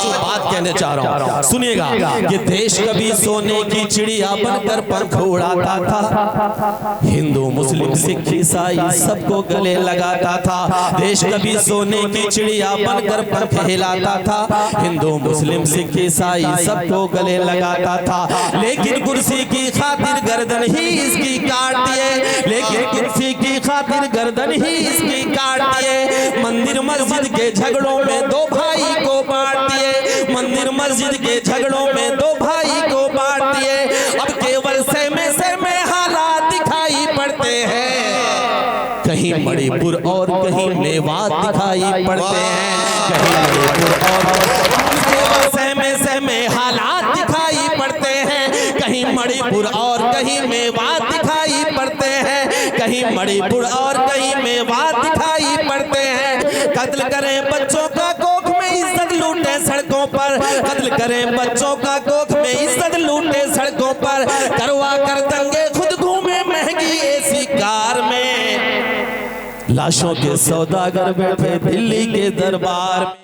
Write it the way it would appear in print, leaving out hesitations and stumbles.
जो बात कहने चाह रहा हूँ सुनिएगा कि देश कभी सोने की चिड़िया बनकर पंख उड़ाता था, हिंदू मुस्लिम सिख ईसाई सबको गले लगाता था। देश कभी सोने की चिड़िया बनकर पंख हिलाता था, हिंदू मुस्लिम सिख ईसाई सबको गले लगाता था। लेकिन कुर्सी की खातिर गर्दन ही इसकी काट दिए, लेकिन कुर्सी की खातिर गर्दन ही इसकी काट दिए। मंदिर मस्जिद के झगड़ों में दो भाई को बांट दिए, मंदिर मस्जिद के झगड़ों में दो भाई को बांट दिए। अब केवल सहमे हालात दिखाई पड़ते हैं, कहीं मणिपुर और कहीं मेवात दिखाई पड़ते हैं, कहीं मणिपुर और सहमे हालात दिखाई पड़ते हैं, कहीं मणिपुर और कहीं मेवात दिखाई पड़ते हैं, कहीं मणिपुर और कहीं मेवात दिखाई पड़ते हैं। कत्ल करें बच्चों का कोख में इज्जत लूटे सड़कों पर, कत्ल करें बच्चों का कोख में इज्जत लूटे सड़कों पर, करवा कर दंगे खुद घूमे महंगी एसी कार में, लाशों के सौदागर बैठे दिल्ली के दरबार में।